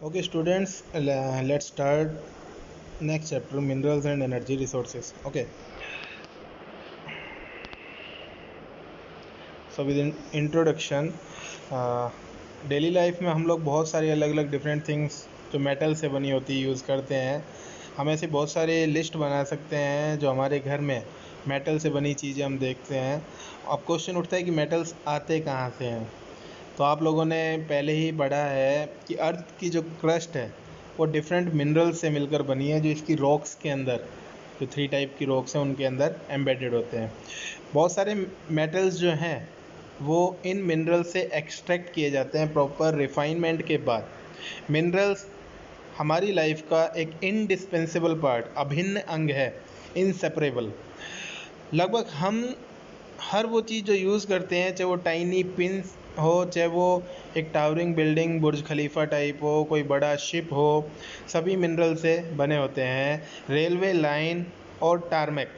Okay, students, let's start next chapter, minerals and energy resources. Okay, so with introduction, daily life में हम लोग बहुत सारी अलग अलग डिफरेंट थिंग्स जो मेटल से बनी होती है यूज़ करते हैं। हम ऐसी बहुत सारी लिस्ट बना सकते हैं जो हमारे घर में मेटल से बनी चीज़ें हम देखते हैं। अब क्वेश्चन उठता है कि मेटल्स आते कहाँ से हैं। तो आप लोगों ने पहले ही पढ़ा है कि अर्थ की जो क्रस्ट है वो डिफरेंट मिनरल्स से मिलकर बनी है, जो इसकी रॉक्स के अंदर, जो 3 टाइप की रॉक्स हैं उनके अंदर एम्बेडेड होते हैं। बहुत सारे मेटल्स जो हैं वो इन मिनरल से एक्सट्रैक्ट किए जाते हैं प्रॉपर रिफाइनमेंट के बाद। मिनरल्स हमारी लाइफ का एक इनडिस्पेंसेबल पार्ट, अभिन्न अंग है, इनसेपरेबल। लगभग हम हर वो चीज़ जो यूज़ करते हैं, चाहे वो टाइनी पिंस हो, चाहे वो एक टावरिंग बिल्डिंग बुर्ज खलीफा टाइप हो, कोई बड़ा शिप हो, सभी मिनरल से बने होते हैं। रेलवे लाइन और टारमेक,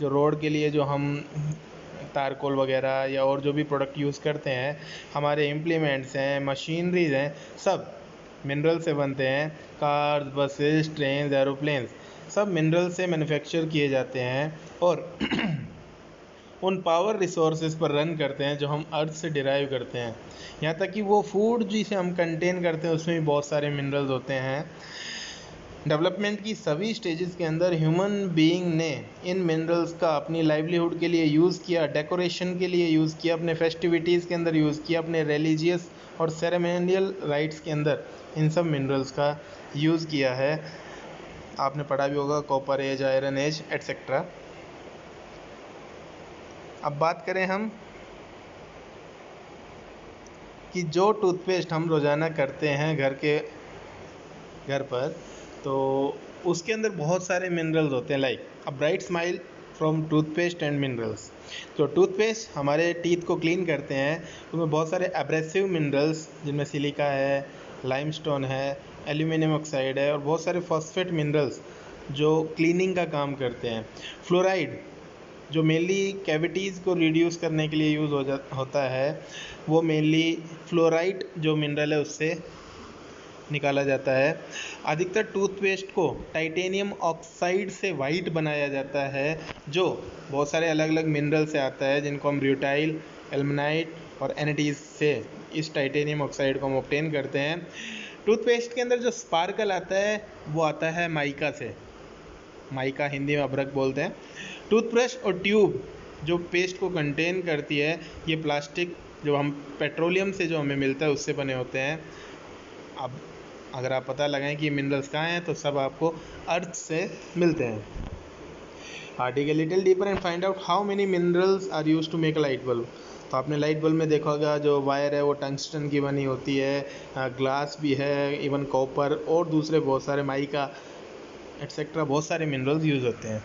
जो रोड के लिए जो हम तारकोल वगैरह या और जो भी प्रोडक्ट यूज़ करते हैं, हमारे इम्प्लीमेंट्स हैं, मशीनरीज हैं, सब मिनरल से बनते हैं। कार्स, बसेस, ट्रेन, एरोप्लेन्स सब मिनरल से मैन्युफैक्चर किए जाते हैं और उन पावर रिसोर्सेज पर रन करते हैं जो हम अर्थ से डिराइव करते हैं। यहाँ तक कि वो फूड जिसे हम कंटेन करते हैं उसमें भी बहुत सारे मिनरल्स होते हैं। डेवलपमेंट की सभी स्टेजेस के अंदर ह्यूमन बीइंग ने इन मिनरल्स का अपनी लाइवलीहुड के लिए यूज़ किया, डेकोरेशन के लिए यूज़ किया, अपने फेस्टिविटीज़ के अंदर यूज़ किया, अपने रिलीजियस और सेरेमोनियल राइट्स के अंदर इन सब मिनरल्स का यूज़ किया है। आपने पढ़ा भी होगा copper age, iron age etcetera. अब बात करें हम कि जो टूथपेस्ट हम रोज़ाना करते हैं घर पर, तो उसके अंदर बहुत सारे मिनरल्स होते हैं, like a bright smile from toothpaste and minerals. तो टूथपेस्ट हमारे टीथ को क्लीन करते हैं, उसमें बहुत सारे एब्रेसिव मिनरल्स जिनमें सिलिका है, लाइमस्टोन है, एल्यूमिनियम ऑक्साइड है और बहुत सारे फॉस्फेट मिनरल्स जो क्लीनिंग का काम करते हैं। फ्लोराइड जो मेनली कैविटीज़ को रिड्यूस करने के लिए यूज़ होता है, वो मेनली फ्लोराइड जो मिनरल है उससे निकाला जाता है। अधिकतर टूथपेस्ट को टाइटेनियम ऑक्साइड से वाइट बनाया जाता है, जो बहुत सारे अलग अलग मिनरल से आता है, जिनको हम ब्यूटाइल, एल्मनाइट और एनेटीज से इस टाइटेनियम ऑक्साइड को हम ऑब्टेन करते हैं। टूथपेस्ट के अंदर जो स्पार्कल आता है वो आता है माइका से। माइका हिंदी में अभ्रक बोलते हैं। टूथब्रश और ट्यूब जो पेस्ट को कंटेन करती है, ये प्लास्टिक जो हम पेट्रोलियम से जो हमें मिलता है उससे बने होते हैं। अब अगर आप पता लगाएं कि मिनरल्स कहाँ हैं, तो सब आपको अर्थ से मिलते हैं। dig a little deeper and find out how many minerals are used to make a light bulb। तो आपने लाइट बल्ब में देखा होगा जो वायर है वो टंगस्टन की बनी होती है, ग्लास भी है, इवन कॉपर और दूसरे बहुत सारे माइका एट्सेट्रा, बहुत सारे मिनरल्स यूज़ होते हैं।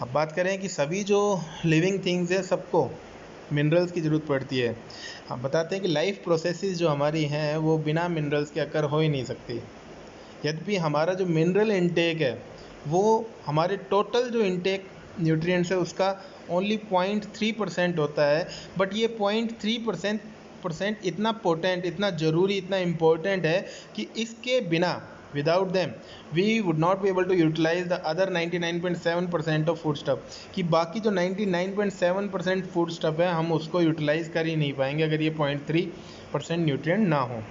अब बात करें कि सभी जो लिविंग थिंग्स है सबको मिनरल्स की ज़रूरत पड़ती है। हम बताते हैं कि लाइफ प्रोसेसेस जो हमारी हैं वो बिना मिनरल्स के अकर हो ही नहीं सकती। यद्यपि हमारा जो मिनरल इनटेक है वो हमारे टोटल जो इनटेक न्यूट्रिएंट्स है उसका ओनली 0.3% होता है, बट ये 0.3% इतना पोटेंट, इतना ज़रूरी, इतना इम्पोर्टेंट है कि इसके बिना, without them we would not be able to utilize the other 99.7% of food stuff. कि बाकी जो 99.7% फूड स्टफ है हम उसको यूटिलाइज कर ही नहीं पाएंगे अगर ये 0.3% न्यूट्रिएंट ना हो।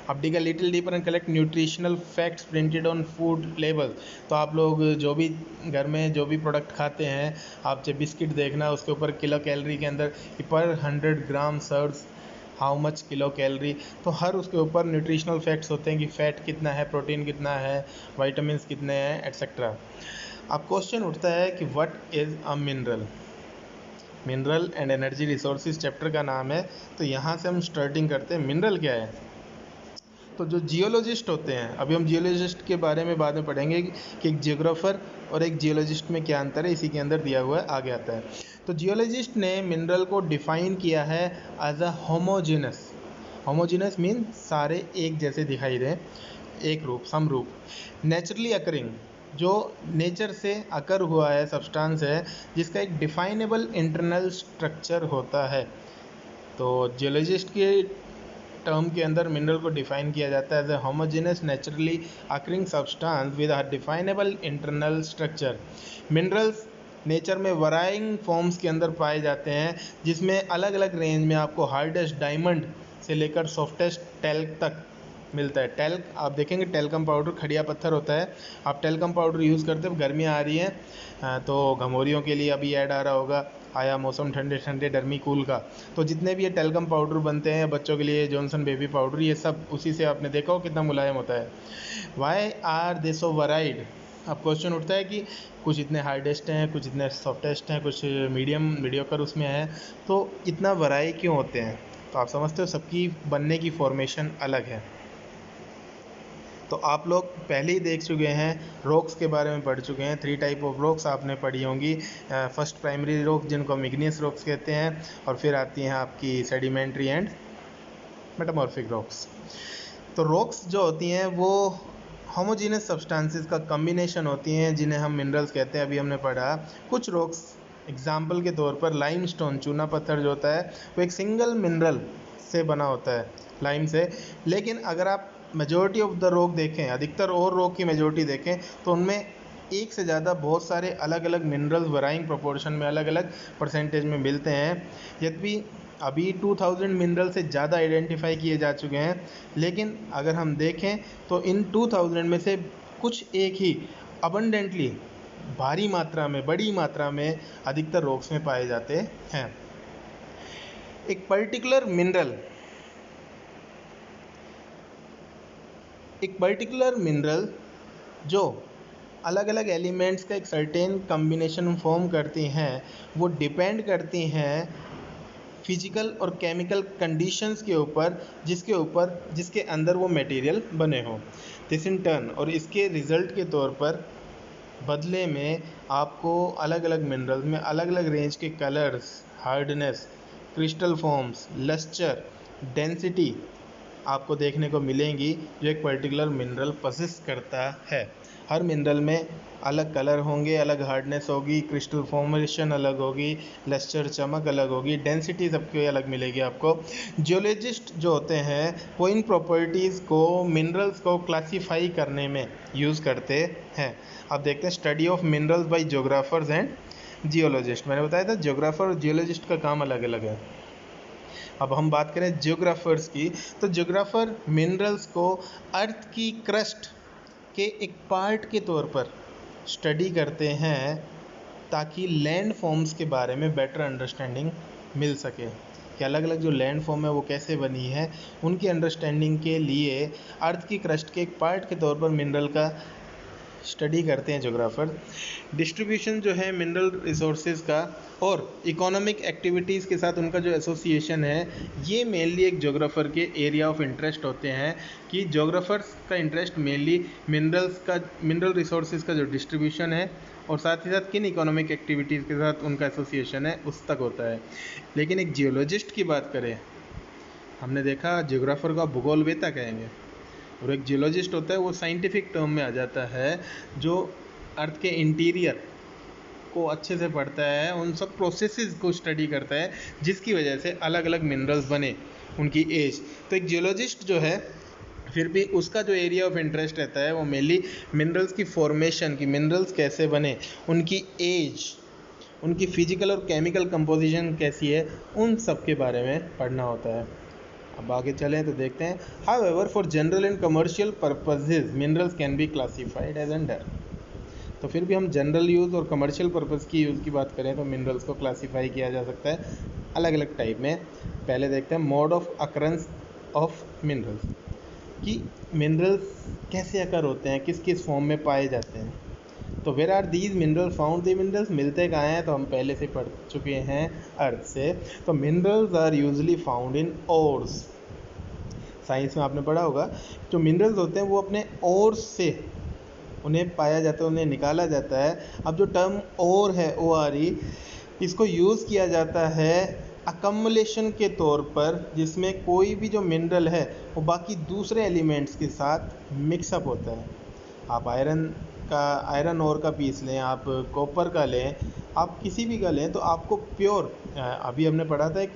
अब dig a little deeper and collect nutritional facts printed on food label। तो आप लोग जो भी घर में जो भी प्रोडक्ट खाते हैं, आप चाहे बिस्किट देखना उसके ऊपर किलो कैलोरी के अंदर कि पर 100 gram serves how much kilo calorie, तो हर उसके ऊपर न्यूट्रिशनल फैक्ट्स होते हैं कि फ़ैट कितना है, प्रोटीन कितना है, वाइटामिन कितने हैं एट्सेट्रा। अब क्वेश्चन उठता है कि what is a mineral. Mineral and energy resources chapter का नाम है, तो यहाँ से हम स्टार्टिंग करते हैं। मिनरल क्या है? तो जो जियोलॉजिस्ट होते हैं, अभी हम जियोलॉजिस्ट के बारे में बाद में पढ़ेंगे कि एक जियोग्राफर और एक जियोलॉजिस्ट में क्या अंतर है, इसी के अंदर दिया हुआ है, आगे आता है। तो जियोलॉजिस्ट ने मिनरल को डिफाइन किया है as a homogeneous. Homogeneous mean सारे एक जैसे दिखाई दें, एक रूप, समरूप, नेचुरली अकरिंग, जो नेचर से अकर हुआ है, सब्सटेंस है जिसका एक डिफाइनेबल इंटरनल स्ट्रक्चर होता है। तो जियोलॉजिस्ट के टर्म के अंदर मिनरल को डिफाइन किया जाता है as a homogeneous naturally occurring substance with a definable internal structure. Minerals nature में वराइंग फॉर्म्स के अंदर पाए जाते हैं, जिसमें अलग अलग रेंज में आपको हार्डेस्ट डायमंड से लेकर सॉफ्टेस्ट टैल्क तक मिलता है। टैल्क आप देखेंगे, टैल्कम पाउडर खड़िया पत्थर होता है। आप टैल्कम पाउडर यूज़ करते हो, गर्मियाँ आ रही हैं तो घमौरियों के लिए अभी ऐड आ रहा होगा, आया मौसम ठंडे ठंडे डर्मी कूल का, तो जितने भी ये टैल्कम पाउडर बनते हैं बच्चों के लिए, जॉनसन बेबी पाउडर, ये सब उसी से आपने देखा हो कितना मुलायम होता है। वाई आर दे सो वराइड। अब क्वेश्चन उठता है कि कुछ इतने हार्डेस्ट हैं, कुछ इतने सॉफ्टेस्ट हैं, कुछ मीडियोकर उसमें है, तो इतना वराई क्यों होते हैं? तो आप समझते हो सबकी बनने की फॉर्मेशन अलग है। तो आप लोग पहले ही देख चुके हैं, रॉक्स के बारे में पढ़ चुके हैं। 3 टाइप ऑफ रॉक्स आपने पढ़ी होंगी। फर्स्ट प्राइमरी रॉक जिनको हम इग्नियस रॉक्स कहते हैं, और फिर आती हैं आपकी सेडिमेंट्री एंड मेटामॉर्फिक रॉक्स। तो रॉक्स जो होती हैं वो होमोजेनस सब्सटेंसेस का कम्बिनेशन होती हैं, जिन्हें हम मिनरल्स कहते हैं। अभी हमने पढ़ा कुछ रॉक्स, एग्जाम्पल के तौर पर लाइमस्टोन, चूना पत्थर जो होता है वो एक सिंगल मिनरल से बना होता है, लाइम से। लेकिन अगर आप मेजॉरिटी ऑफ द रॉक देखें, अधिकतर और रॉक की मेजॉरिटी देखें, तो उनमें एक से ज़्यादा बहुत सारे अलग अलग मिनरल्स वराइंग प्रोपोर्शन में, अलग अलग परसेंटेज में मिलते हैं। यद्यपि अभी 2000 मिनरल से ज़्यादा आइडेंटिफाई किए जा चुके हैं, लेकिन अगर हम देखें तो इन 2000 में से कुछ एक ही अबंडेंटली, भारी मात्रा में, बड़ी मात्रा में अधिकतर रॉक्स में पाए जाते हैं। एक पर्टिकुलर मिनरल जो अलग अलग एलिमेंट्स का एक सर्टेन कम्बिनेशन फॉर्म करती हैं, वो डिपेंड करती हैं फिजिकल और केमिकल कंडीशंस के ऊपर, जिसके अंदर वो मटेरियल बने हों। दिस इन टर्न, और इसके रिज़ल्ट के तौर पर बदले में आपको अलग अलग मिनरल्स में अलग अलग रेंज के colours, hardness, crystal forms, lustre, density आपको देखने को मिलेंगी, जो एक पर्टिकुलर मिनरल पसेस करता है। हर मिनरल में अलग कलर होंगे, अलग हार्डनेस होगी, क्रिस्टल फॉर्मेशन अलग होगी, लस्चर, चमक अलग होगी, डेंसिटी सबकी अलग मिलेगी आपको। जियोलॉजिस्ट जो होते हैं वो इन प्रॉपर्टीज़ को, मिनरल्स को क्लासीफाई करने में यूज़ करते हैं। अब देखते हैं study of minerals by geographers and geologist. मैंने बताया था ज्योग्राफर और जियोलॉजिस्ट का काम अलग अलग है। अब हम बात करें ज्योग्राफर्स की, तो ज्योग्राफर मिनरल्स को अर्थ की क्रस्ट के एक पार्ट के तौर पर स्टडी करते हैं, ताकि लैंड फॉर्म्स के बारे में बेटर अंडरस्टैंडिंग मिल सके, कि अलग अलग जो लैंड फॉर्म है वो कैसे बनी है। उनकी अंडरस्टैंडिंग के लिए अर्थ की क्रस्ट के एक पार्ट के तौर पर मिनरल का स्टडी करते हैं ज्योग्राफर। डिस्ट्रीब्यूशन जो है मिनरल रिसोर्सेज का और इकोनॉमिक एक्टिविटीज़ के साथ उनका जो एसोसिएशन है, ये मेनली एक ज्योग्राफर के एरिया ऑफ इंटरेस्ट होते हैं, कि ज्योग्राफर्स का इंटरेस्ट मेनली मिनरल रिसोर्सेज का जो डिस्ट्रीब्यूशन है, और साथ ही साथ किन इकोनॉमिक एक्टिविटीज़ के साथ उनका एसोसिएशन है, उस तक होता है। लेकिन एक जियोलॉजिस्ट की बात करें, हमने देखा ज्योग्राफर का भूगोलवेत्ता कहेंगे, और एक जियोलॉजिस्ट होता है वो साइंटिफिक टर्म में आ जाता है, जो अर्थ के इंटीरियर को अच्छे से पढ़ता है, उन सब प्रोसेसेस को स्टडी करता है, जिसकी वजह से अलग अलग मिनरल्स बने, उनकी एज। तो एक जियोलॉजिस्ट जो है, फिर भी उसका जो एरिया ऑफ इंटरेस्ट रहता है वो मेनली मिनरल्स की फॉर्मेशन, की मिनरल्स कैसे बने, उनकी एज, उनकी फिजिकल और केमिकल कंपोजिशन कैसी है, उन सब के बारे में पढ़ना होता है। अब आगे चलें तो देखते हैं, however for general and commercial purposes minerals can be classified as under. तो फिर भी हम जनरल यूज़ और कमर्शियल पर्पस की यूज़ की बात करें तो मिनरल्स को क्लासीफाई किया जा सकता है अलग अलग टाइप में। पहले देखते हैं mode of occurrence of minerals, कि मिनरल्स कैसे अकर होते हैं, किस किस फॉर्म में पाए जाते हैं। तो where are these minerals found, the minerals मिलते कहाँ हैं, तो हम पहले से पढ़ चुके हैं अर्थ से। तो minerals are usually found in ores. Science में आपने पढ़ा होगा, जो मिनरल्स होते हैं वो अपने ओर्स से उन्हें पाया जाता है, उन्हें निकाला जाता है। अब जो टर्म ओर है, ORE, इसको यूज़ किया जाता है अकम्युलेशन के तौर पर, जिसमें कोई भी जो मिनरल है वो बाकी दूसरे एलिमेंट्स के साथ मिक्सअप होता है। आप आयरन ओर का पीस लें, आप कॉपर का लें, आप किसी भी का लें, तो आपको प्योर, अभी हमने पढ़ा था एक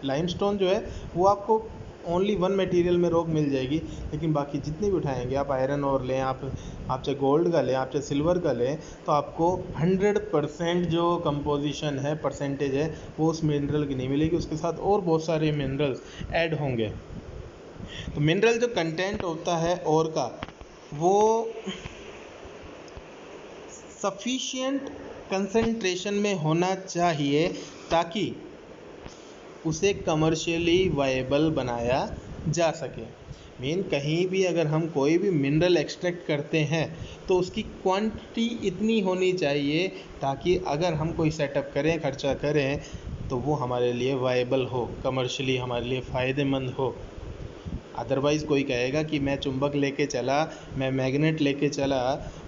लाइमस्टोन जो है वो आपको ओनली वन मटेरियल में रॉक मिल जाएगी, लेकिन बाकी जितने भी उठाएंगे आप, आयरन और लें आप चाहे गोल्ड का लें, आप चाहे सिल्वर का लें, तो आपको 100% जो कंपोजिशन है, परसेंटेज है, वो उस मिनरल की नहीं मिलेगी, उसके साथ और बहुत सारे मिनरल्स ऐड होंगे। तो मिनरल जो कंटेंट होता है और का, वो सफिशिएंट कंसंट्रेशन में होना चाहिए ताकि उसे कमर्शियली वाएबल बनाया जा सके। मीन कहीं भी अगर हम कोई भी मिनरल एक्सट्रैक्ट करते हैं तो उसकी क्वांटिटी इतनी होनी चाहिए ताकि अगर हम कोई सेटअप करें, खर्चा करें, तो वो हमारे लिए वाएबल हो, कमर्शियली हमारे लिए फ़ायदेमंद हो। अदरवाइज़ कोई कहेगा कि मैं चुंबक लेके चला, मैं मैग्नेट लेके चला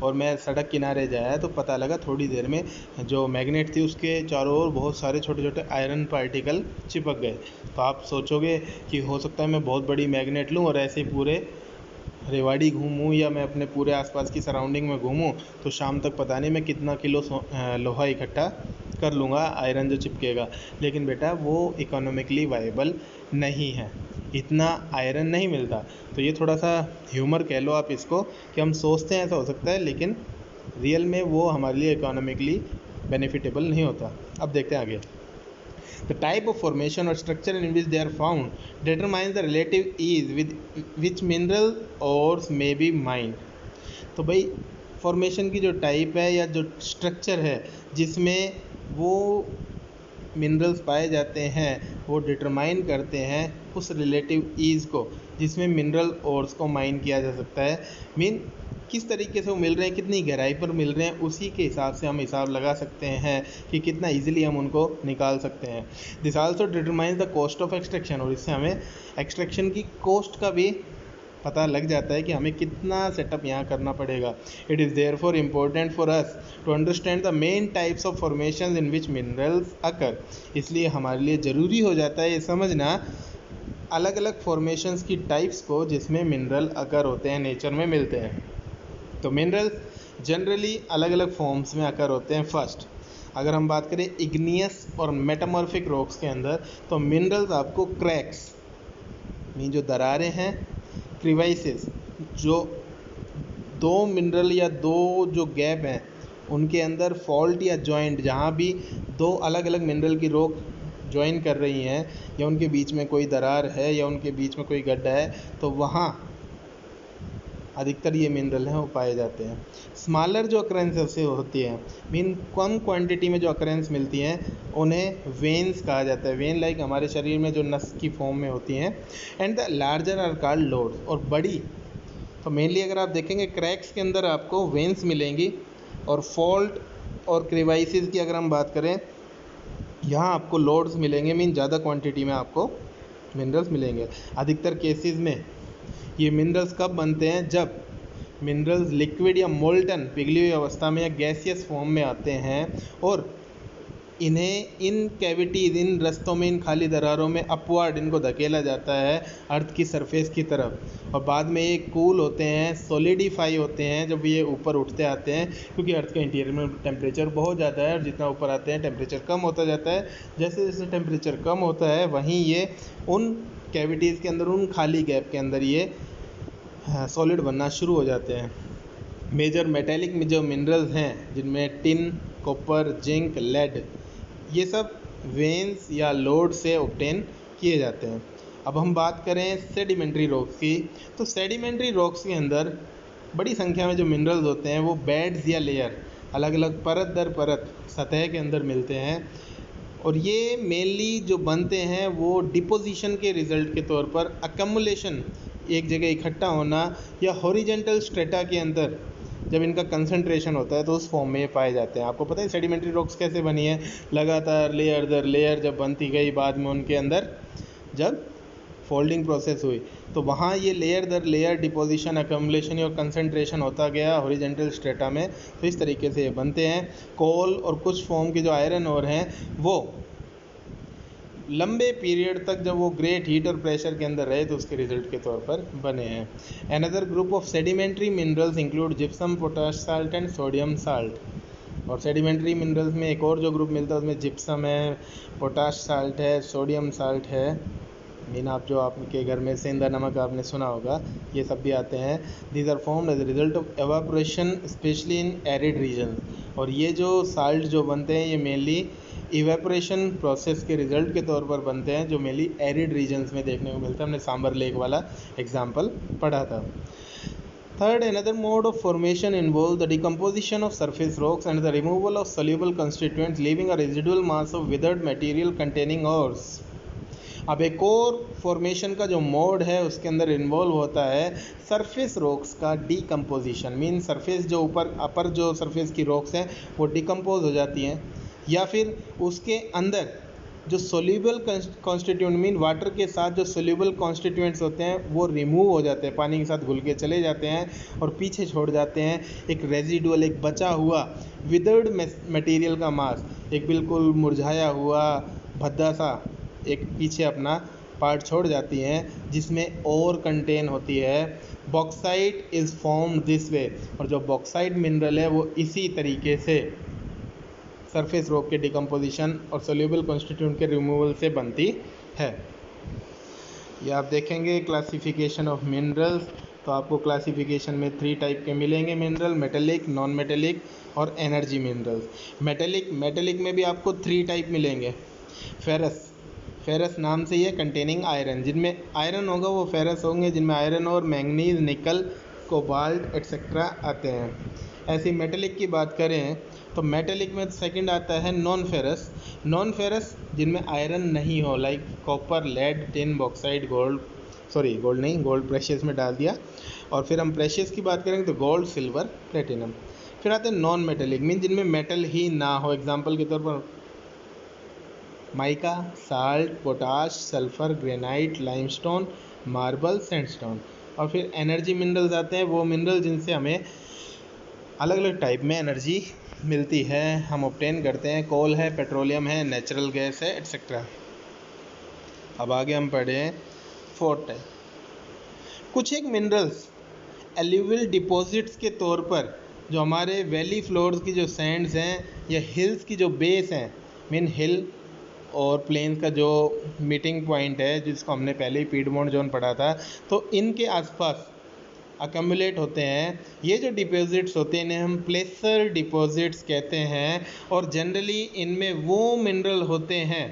और मैं सड़क किनारे जाया, तो पता लगा थोड़ी देर में जो मैग्नेट थी उसके चारों ओर बहुत सारे छोटे छोटे आयरन पार्टिकल चिपक गए। तो आप सोचोगे कि हो सकता है मैं बहुत बड़ी मैग्नेट लूँ और ऐसे ही पूरे रेवाड़ी घूमूँ या मैं अपने पूरे आसपास की सराउंडिंग में घूमूँ, तो शाम तक पता नहीं मैं कितना किलो लोहा इकट्ठा कर लूँगा, आयरन जो चिपकेगा। लेकिन बेटा वो इकोनॉमिकली वाएबल नहीं है, इतना आयरन नहीं मिलता। तो ये थोड़ा सा ह्यूमर कह लो आप इसको, कि हम सोचते हैं ऐसा हो सकता है, लेकिन रियल में वो हमारे लिए इकोनॉमिकली बेनिफिटेबल नहीं होता। अब देखते हैं आगे। The type of formation or structure in which they are found determines the relative ease with which mineral ores may be mined. तो भाई फॉर्मेशन की जो टाइप है या जो स्ट्रक्चर है जिसमें वो मिनरल्स पाए जाते हैं, वो डिटरमाइन करते हैं उस रिलेटिव ईज़ को जिसमें मिनरल ओर्स को माइन किया जा सकता है। मीन किस तरीके से वो मिल रहे हैं, कितनी गहराई पर मिल रहे हैं, उसी के हिसाब से हम हिसाब लगा सकते हैं कि कितना इजीली हम उनको निकाल सकते हैं। This also determines the cost of extraction, और इससे हमें एक्सट्रैक्शन की कॉस्ट का भी पता लग जाता है कि हमें कितना सेटअप यहाँ करना पड़ेगा। It is therefore important for us to understand the main types of formation in which minerals occur. इसलिए हमारे लिए ज़रूरी हो जाता है ये समझना अलग अलग फॉर्मेशंस की टाइप्स को जिसमें मिनरल अकर होते हैं, नेचर में मिलते हैं। तो मिनरल्स जनरली अलग अलग फॉर्म्स में अकर होते हैं। फर्स्ट अगर हम बात करें इग्नियस और मेटामॉर्फिक रॉक्स के अंदर, तो मिनरल्स आपको क्रैक्स मीन जो दरारें हैं, क्रिवाइसेस जो दो मिनरल या दो जो गैप हैं उनके अंदर फॉल्ट या जॉइंट, जहाँ भी दो अलग अलग मिनरल की रॉक ज्वाइन कर रही हैं या उनके बीच में कोई दरार है या उनके बीच में कोई गड्ढा है, तो वहाँ अधिकतर ये मिनरल हैं वो पाए जाते हैं। स्मॉलर जो अकरेंसेस होती हैं, मीन कम क्वांटिटी में जो अकरेंस मिलती हैं, उन्हें वेन्स कहा जाता है। वेन लाइक हमारे शरीर में जो नस की फॉर्म में होती हैं। And the larger are called lodes, और बड़ी तो मेनली अगर आप देखेंगे क्रैक्स के अंदर आपको वेन्स मिलेंगी, और फॉल्ट और क्रिवाइसिस की अगर हम बात करें, यहाँ आपको लोड्स मिलेंगे, मीन ज़्यादा क्वांटिटी में आपको मिनरल्स मिलेंगे। अधिकतर केसेस में ये मिनरल्स कब बनते हैं, जब मिनरल्स लिक्विड या मोल्टन पिघली हुई अवस्था में या गैसियस फॉर्म में आते हैं, और इन्हें इन कैविटीज़, इन रस्तों में, इन खाली दरारों में अपवर्ड इनको धकेला जाता है अर्थ की सरफेस की तरफ, और बाद में ये कूल होते हैं, सॉलिडिफाई होते हैं जब ये ऊपर उठते आते हैं, क्योंकि अर्थ के इंटीरियर में टेम्परेचर बहुत ज़्यादा है और जितना ऊपर आते हैं टेम्परेचर कम होता जाता है। जैसे जैसे टेम्परेचर कम होता है वहीं ये उन कैविटीज़ के अंदर, उन खाली गैप के अंदर ये सॉलिड बनना शुरू हो जाते हैं। मेजर मेटेलिक में जो मिनरल्स हैं जिनमें टिन, कॉपर, जिंक, लेड, ये सब वेन्स या लोड से ऑब्टेन किए जाते हैं। अब हम बात करें सेडिमेंट्री रॉक्स की, तो सेडिमेंट्री रॉक्स के अंदर बड़ी संख्या में जो मिनरल्स होते हैं वो बेड्स या लेयर, अलग अलग परत दर परत सतह के अंदर मिलते हैं, और ये मेनली जो बनते हैं वो डिपोजिशन के रिज़ल्ट के तौर पर अकम्युलेशन, एक जगह इकट्ठा होना, या हॉरिजेंटल स्ट्रेटा के अंदर जब इनका कंसंट्रेशन होता है तो उस फॉर्म में ये पाए जाते हैं। आपको पता है सेडिमेंट्री रॉक्स कैसे बनी है, लगातार लेयर दर लेयर जब बनती गई, बाद में उनके अंदर जब फोल्डिंग प्रोसेस हुई तो वहाँ ये लेयर दर लेयर डिपोजिशन, अकम्युलेशन और कंसंट्रेशन होता गया हॉरिजेंटल स्ट्रेटा में, तो इस तरीके से ये बनते हैं। कोल और कुछ फॉर्म के जो आयरन और हैं वो लंबे पीरियड तक जब वो ग्रेट हीट और प्रेशर के अंदर रहे तो उसके रिजल्ट के तौर पर बने हैं। Another group of sedimentary minerals include gypsum, potash salt and sodium salt. और सेडिमेंट्री मिनरल्स में एक और जो ग्रुप मिलता है उसमें जिप्सम है, पोटाश साल्ट है, सोडियम साल्ट है, मीन आप जो आपके घर में सेंधा नमक आपने सुना होगा, ये सब भी आते हैं। These are formed as a result of evaporation especially in arid region. और ये जो साल्ट जो बनते हैं ये मेनली इवेपोरेशन प्रोसेस के रिजल्ट के तौर पर बनते हैं, जो मेनली एरिड रीजन्स में देखने को मिलता है। हमने सांबर लेक वाला एग्जाम्पल पढ़ा था। Third, another mode of formation involves the decomposition of surface rocks and the removal of soluble constituents, leaving a residual mass of withered material containing ores. अब एक और फॉर्मेशन का जो मोड है उसके अंदर इन्वॉल्व होता है सरफेस रॉक्स का डिकम्पोजिशन। मीन सरफेस जो ऊपर अपर जो सरफेस की रॉक्स हैं वो डिकम्पोज हो जाती हैं, या फिर उसके अंदर जो सोल्यूबल कॉन्स्टिट्यूएंट मीन वाटर के साथ जो सोल्यूबल कॉन्स्टिट्यूएंट्स होते हैं वो रिमूव हो जाते हैं, पानी के साथ घुल के चले जाते हैं और पीछे छोड़ जाते हैं एक रेजिडुअल, एक बचा हुआ विदर्ड मटेरियल का मास, एक बिल्कुल मुरझाया हुआ भद्दा सा एक पीछे अपना पार्ट छोड़ जाती हैं जिसमें और कंटेन होती है। Bauxite is formed this way, और जो बॉक्साइट मिनरल है वो इसी तरीके से सरफेस रॉक के डिकम्पोजिशन और सोल्यूबल कॉन्स्टिट्यूएंट के रिमूवल से बनती है। ये आप देखेंगे क्लासिफिकेशन ऑफ मिनरल्स, तो आपको क्लासिफिकेशन में 3 टाइप के मिलेंगे मिनरल, मेटेलिक, नॉन मेटेलिक और एनर्जी मिनरल्स। मेटेलिक में भी आपको 3 टाइप मिलेंगे। फेरस नाम से ही है, कंटेनिंग आयरन, जिनमें आयरन होगा वो फेरस होंगे, जिनमें आयरन और मैंगनीज, निकल, कोबाल्ट एट्सेट्रा आते हैं। ऐसी मेटेलिक की बात करें तो मेटेलिक में सेकंड आता है नॉन फेरस जिनमें आयरन नहीं हो, like copper, lead, tin, bauxite, gold precious में डाल दिया। और फिर हम प्रेशियस की बात करेंगे तो गोल्ड, सिल्वर, प्लेटिनम। फिर आते हैं नॉन मेटेलिक मीन जिनमें मेटल ही ना हो, एग्जाम्पल के तौर पर mica, salt, potash, sulphur, granite, limestone, marble, sandstone. और फिर एनर्जी मिनरल्स आते हैं, वो मिनरल जिनसे हमें अलग अलग टाइप में एनर्जी मिलती है, हम ऑब्टेन करते हैं। कोल है, पेट्रोलियम है, नेचुरल गैस है, एट्सेट्रा। अब आगे हम पढ़ें 4th टाइप। कुछ एक मिनरल्स एल्यूवियल डिपॉजिट्स के तौर पर जो हमारे वैली फ्लोर्स की जो सैंड्स हैं या हिल्स की जो बेस हैं, मीन हिल और प्लेन्स का जो मीटिंग पॉइंट है जिसको हमने पहले ही पीडमोंट जोन पढ़ा था, तो इनके आसपास अकम्युलेट होते हैं। ये जो डिपॉजिट्स होते हैं इन्हें हम प्लेसर डिपॉजिट्स कहते हैं, और जनरली इनमें वो मिनरल होते हैं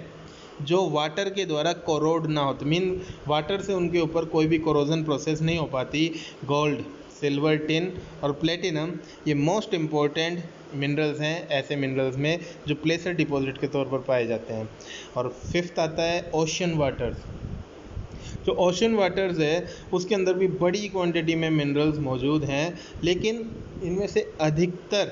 जो वाटर के द्वारा कोरोड ना होते, मीन वाटर से उनके ऊपर कोई भी कोरोजन प्रोसेस नहीं हो पाती। गोल्ड, सिल्वर, टिन और प्लेटिनम ये मोस्ट इम्पोर्टेंट मिनरल्स हैं ऐसे मिनरल्स में जो प्लेसर डिपॉजिट के तौर पर पाए जाते हैं। और 5th आता है ओशन वाटर्स। जो ओशन वाटर्स है उसके अंदर भी बड़ी क्वांटिटी में मिनरल्स मौजूद हैं, लेकिन इनमें से अधिकतर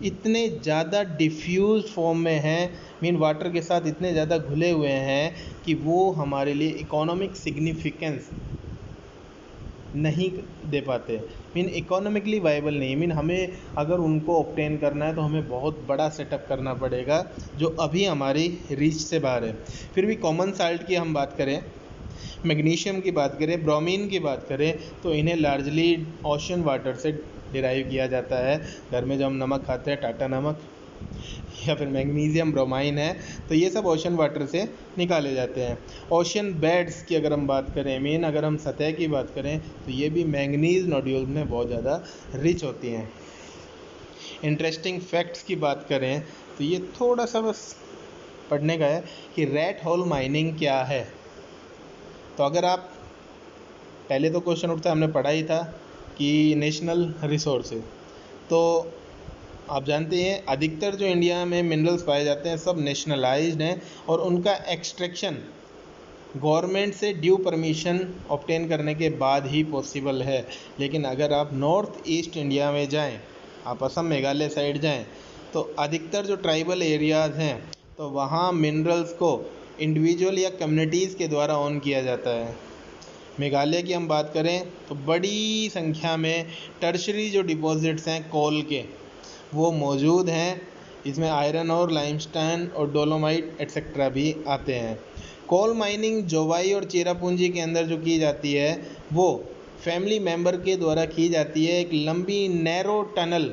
इतने ज़्यादा डिफ्यूज फॉर्म में हैं, मीन वाटर के साथ इतने ज़्यादा घुले हुए हैं कि वो हमारे लिए इकोनॉमिक सिग्निफिकेंस नहीं दे पाते, मीन इकोनॉमिकली वाइबल नहीं। मीन हमें अगर उनको ऑब्टेन करना है तो हमें बहुत बड़ा सेटअप करना पड़ेगा जो अभी हमारी रीच से बाहर है। फिर भी कॉमन साल्ट की हम बात करें, मैग्नीशियम की बात करें, ब्रोमीन की बात करें, तो इन्हें लार्जली ओशन वाटर से डिराइव किया जाता है। घर में जो हम नमक खाते हैं, टाटा नमक या फिर मैग्नीशियम ब्रोमाइन है, तो ये सब ओशन वाटर से निकाले जाते हैं। ओशन बेड्स की अगर हम बात करें, मीन अगर हम सतह की बात करें, तो ये भी मैंगनीज नोड्यूल्स में बहुत ज़्यादा रिच होती हैं। इंटरेस्टिंग फैक्ट्स की बात करें तो ये थोड़ा सा बस पढ़ने का है कि रेड होल माइनिंग क्या है। तो अगर आप पहले तो क्वेश्चन उठता है, हमने पढ़ा ही था कि नेशनल रिसोर्सेज, तो आप जानते हैं अधिकतर जो इंडिया में मिनरल्स पाए जाते हैं सब नेशनलाइज्ड हैं और उनका एक्सट्रैक्शन गवर्नमेंट से ड्यू परमिशन ऑब्टेन करने के बाद ही पॉसिबल है। लेकिन अगर आप नॉर्थ ईस्ट इंडिया में जाएं, आप असम मेघालय साइड जाएं, तो अधिकतर जो ट्राइबल एरियाज़ हैं तो वहाँ मिनरल्स को इंडिविजुअल या कम्युनिटीज़ के द्वारा ऑन किया जाता है। मेघालय की हम बात करें तो बड़ी संख्या में टर्शरी जो डिपॉजिट्स हैं कोल के वो मौजूद हैं, इसमें आयरन और लाइमस्टोन और डोलोमाइट एट्सेट्रा भी आते हैं। कोल माइनिंग जोवाई और चेरापूंजी के अंदर जो की जाती है वो फैमिली मेंबर के द्वारा की जाती है। एक लंबी नैरो टनल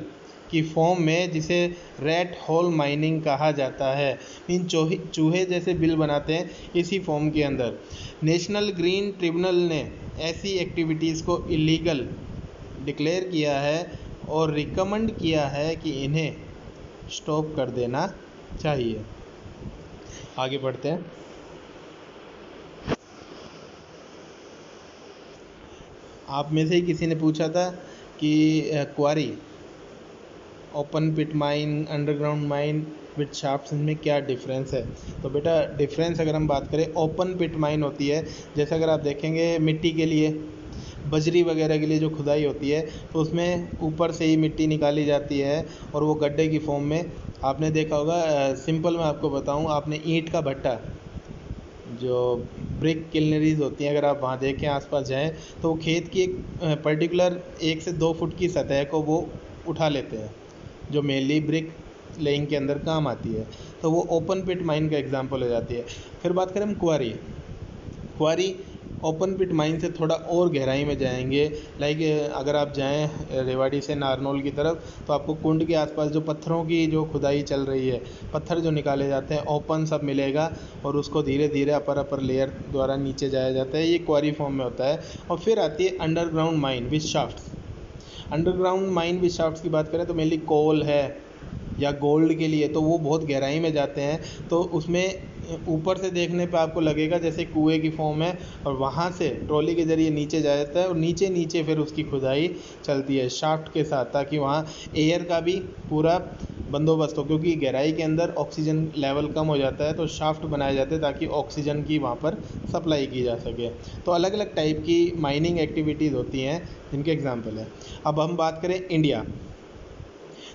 की फॉर्म में, जिसे रैट होल माइनिंग कहा जाता है। इन चूहे जैसे बिल बनाते हैं इसी फॉर्म के अंदर। नेशनल ग्रीन ट्रिब्यूनल ने ऐसी एक्टिविटीज़ को इलीगल डिक्लेयर किया है और रिकमेंड किया है कि इन्हें स्टॉप कर देना चाहिए। आगे बढ़ते हैं। आप में से ही किसी ने पूछा था कि quarry, open pit mine, underground mine with shafts, इनमें क्या डिफरेंस है। तो बेटा डिफरेंस अगर हम बात करें, ओपन पिट माइन होती है, जैसे अगर आप देखेंगे मिट्टी के लिए, बजरी वगैरह के लिए जो खुदाई होती है, तो उसमें ऊपर से ही मिट्टी निकाली जाती है और वो गड्ढे की फॉर्म में, आपने देखा होगा। सिंपल मैं आपको बताऊं, आपने ईंट का भट्टा, जो ब्रिक किलनरीज होती हैं, अगर आप वहाँ देखें आसपास जाएं, तो वो खेत की एक पर्टिकुलर 1 से 2 फुट की सतह को वो उठा लेते हैं, जो मेनली ब्रिक लेइंग के अंदर काम आती है। तो वो ओपन पिट माइन का एग्जांपल हो जाती है। फिर बात करें हम क्वारी ओपन पिट माइन से थोड़ा और गहराई में जाएंगे। लाइक अगर आप जाएं रेवाड़ी से नारनौल की तरफ, तो आपको कुंड के आसपास जो पत्थरों की जो खुदाई चल रही है, पत्थर जो निकाले जाते हैं, ओपन सब मिलेगा और उसको धीरे धीरे अपर लेयर द्वारा नीचे जाया जाता है। ये क्वारी फॉर्म में होता है। और फिर आती है underground mine with shafts. Underground mine with shafts की बात करें तो मेनली कोल है या गोल्ड के लिए, तो वो बहुत गहराई में जाते हैं। तो उसमें ऊपर से देखने पे आपको लगेगा जैसे कुएं की फॉर्म है, और वहाँ से ट्रॉली के ज़रिए नीचे जाया जाता है और नीचे नीचे फिर उसकी खुदाई चलती है शाफ्ट के साथ, ताकि वहाँ एयर का भी पूरा बंदोबस्त हो, क्योंकि गहराई के अंदर ऑक्सीजन लेवल कम हो जाता है। तो शाफ्ट बनाए जाते हैं ताकि ऑक्सीजन की वहाँ पर सप्लाई की जा सके। तो अलग अलग टाइप की माइनिंग एक्टिविटीज़ होती हैं जिनके एग्जाम्पल है। अब हम बात करें इंडिया,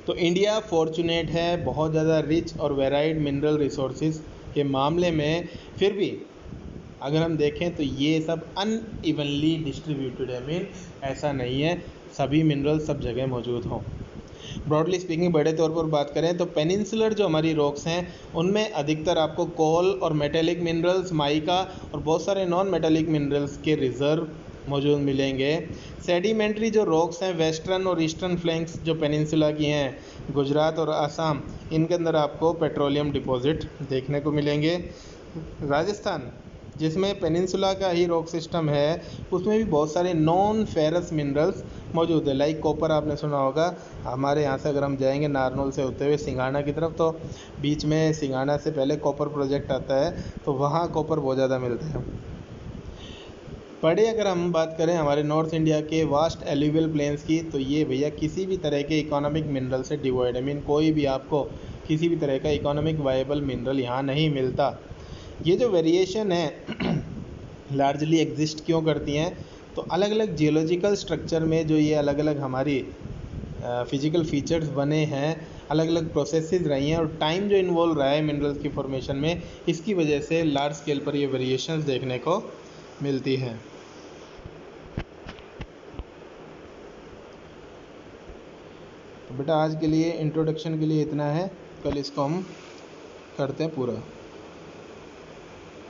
तो इंडिया फॉर्चुनेट है बहुत ज़्यादा रिच और वेराइड मिनरल रिसोर्सेज के मामले में। फिर भी अगर हम देखें तो ये सब अनइवनली डिस्ट्रीब्यूटेड है। मीन ऐसा नहीं है सभी मिनरल सब जगह मौजूद हों। ब्रॉडली स्पीकिंग बड़े तौर पर बात करें तो पेनिनसुलर जो हमारी रॉक्स हैं, उनमें अधिकतर आपको कोल और मेटेलिक मिनरल्स, माइका और बहुत सारे नॉन मेटेलिक मिनरल्स के रिजर्व मौजूद मिलेंगे। सेडिमेंट्री जो रॉक्स हैं, वेस्टर्न और ईस्टर्न फ्लैंक्स जो पेनिनसुला की हैं, गुजरात और आसाम, इनके अंदर आपको पेट्रोलियम डिपॉजिट देखने को मिलेंगे। राजस्थान, जिसमें पेनिनसुला का ही रॉक सिस्टम है, उसमें भी बहुत सारे नॉन फेरस मिनरल्स मौजूद है। लाइक कॉपर आपने सुना होगा। हमारे यहाँ से अगर हम जाएंगे नारनौल से होते हुए सिंघाना की तरफ, तो बीच में सिंघाना से पहले कॉपर प्रोजेक्ट आता है, तो वहाँ कॉपर बहुत ज़्यादा मिलता है। पढ़े अगर हम बात करें हमारे नॉर्थ इंडिया के वास्ट एल्यूवियल प्लेन्स की, तो ये भैया किसी भी तरह के इकोनॉमिक मिनरल से डिवॉइड है। मीन कोई भी आपको किसी भी तरह का इकोनॉमिक वायबल मिनरल यहाँ नहीं मिलता। ये जो वेरिएशन है लार्जली एग्जिस्ट क्यों करती हैं, तो अलग अलग जियोलॉजिकल स्ट्रक्चर में जो ये अलग अलग हमारी फिजिकल फीचर्स बने हैं, अलग अलग प्रोसेसेस रही हैं, और टाइम जो इन्वॉल्व रहा है मिनरल्स की फॉर्मेशन में, इसकी वजह से लार्ज स्केल पर ये वेरिएशंस देखने को मिलती हैं। तो बेटा आज के लिए इंट्रोडक्शन के लिए इतना है, कल इसको हम करते हैं पूरा।